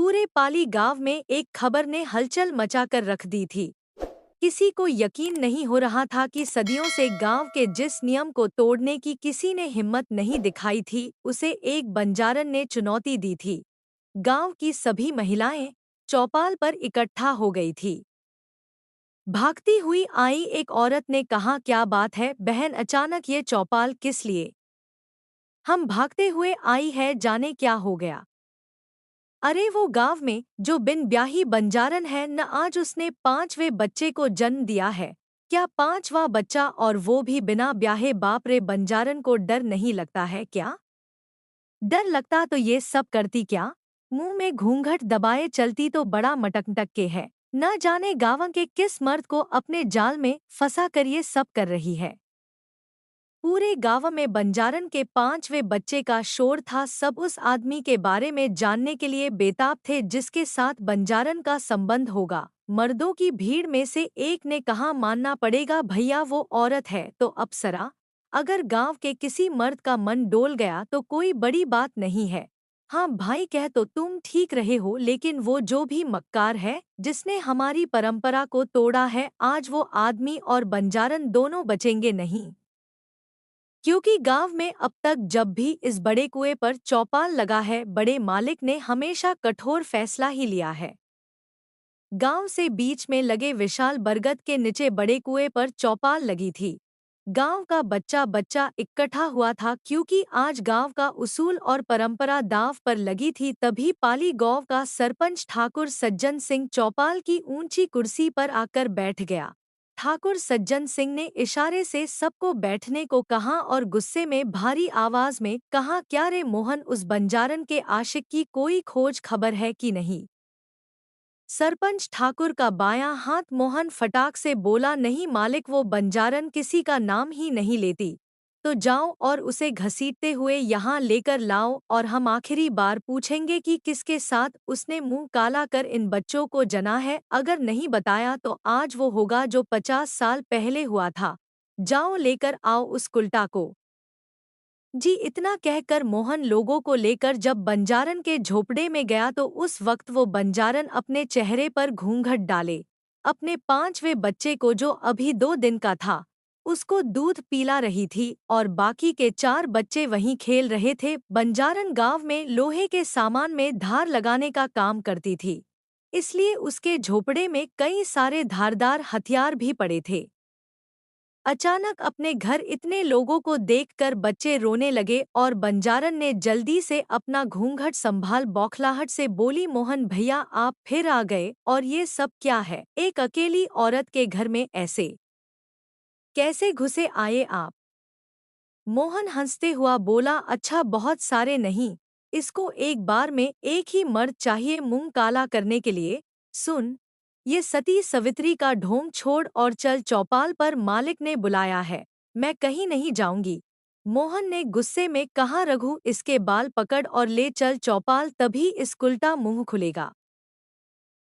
पूरे पाली गांव में एक खबर ने हलचल मचाकर रख दी थी। किसी को यकीन नहीं हो रहा था कि सदियों से गांव के जिस नियम को तोड़ने की किसी ने हिम्मत नहीं दिखाई थी, उसे एक बंजारन ने चुनौती दी थी। गांव की सभी महिलाएं चौपाल पर इकट्ठा हो गई थी। भागती हुई आई एक औरत ने कहा, क्या बात है बहन, अचानक ये चौपाल किस लिए? हम भागते हुए आई है, जाने क्या हो गया। अरे वो गांव में जो बिन ब्याही बंजारन है न, आज उसने 5वें बच्चे को जन्म दिया है। क्या 5वां बच्चा, और वो भी बिना ब्याहे? बाप रे, बंजारन को डर नहीं लगता है क्या? डर लगता तो ये सब करती क्या? मुंह में घूंघट दबाए चलती तो बड़ा मटकटक के है। न जाने गांव के किस मर्द को अपने जाल में फंसा कर ये सब कर रही है। पूरे गांव में बंजारन के 5वें बच्चे का शोर था। सब उस आदमी के बारे में जानने के लिए बेताब थे जिसके साथ बंजारन का संबंध होगा। मर्दों की भीड़ में से एक ने कहा, मानना पड़ेगा भैया, वो औरत है तो अप्सरा। अगर गांव के किसी मर्द का मन डोल गया तो कोई बड़ी बात नहीं है। हाँ भाई, कह तो तुम ठीक रहे हो, लेकिन वो जो भी मक्कार है जिसने हमारी परंपरा को तोड़ा है, आज वो आदमी और बंजारन दोनों बचेंगे नहीं। क्योंकि गांव में अब तक जब भी इस बड़े कुएं पर चौपाल लगा है, बड़े मालिक ने हमेशा कठोर फैसला ही लिया है। गांव से बीच में लगे विशाल बरगद के नीचे बड़े कुएं पर चौपाल लगी थी। गांव का बच्चा बच्चा इकट्ठा हुआ था, क्योंकि आज गांव का उसूल और परंपरा दांव पर लगी थी। तभी पाली गांव का सरपंच ठाकुर सज्जन सिंह चौपाल की ऊंची कुर्सी पर आकर बैठ गया। ठाकुर सज्जन सिंह ने इशारे से सबको बैठने को कहा और गुस्से में भारी आवाज में कहा, क्या रे मोहन, उस बंजारन के आशिक की कोई खोज खबर है कि नहीं? सरपंच ठाकुर का बायां हाथ मोहन फटाक से बोला, नहीं मालिक, वो बंजारन किसी का नाम ही नहीं लेती। तो जाओ और उसे घसीटते हुए यहाँ लेकर लाओ, और हम आखिरी बार पूछेंगे कि किसके साथ उसने मुंह काला कर इन बच्चों को जना है। अगर नहीं बताया तो आज वो होगा जो 50 साल पहले हुआ था। जाओ लेकर आओ उस कुल्टा को। जी, इतना कहकर मोहन लोगों को लेकर जब बंजारन के झोपड़े में गया तो उस वक्त वो बंजारन अपने चेहरे पर घूंघट डाले अपने 5वें बच्चे को, जो अभी 2 दिन का था, उसको दूध पिला रही थी, और बाकी के 4 बच्चे वहीं खेल रहे थे। बंजारन गांव में लोहे के सामान में धार लगाने का काम करती थी, इसलिए उसके झोपड़े में कई सारे धारदार हथियार भी पड़े थे। अचानक अपने घर इतने लोगों को देखकर बच्चे रोने लगे, और बंजारन ने जल्दी से अपना घूंघट संभाल बौखलाहट से बोली, मोहन भैया, आप फिर आ गए, और ये सब क्या है? एक अकेली औरत के घर में ऐसे कैसे घुसे आए आप? मोहन हंसते हुआ बोला, अच्छा बहुत सारे नहीं, इसको एक बार में एक ही मर्द चाहिए मुंह काला करने के लिए। सुन, ये सती सवित्री का ढोंग छोड़ और चल चौपाल पर, मालिक ने बुलाया है, मैं कहीं नहीं जाऊंगी। मोहन ने गुस्से में कहा, रघु, इसके बाल पकड़ और ले चल चौपाल, तभी इस कुल्टा मुंह खुलेगा।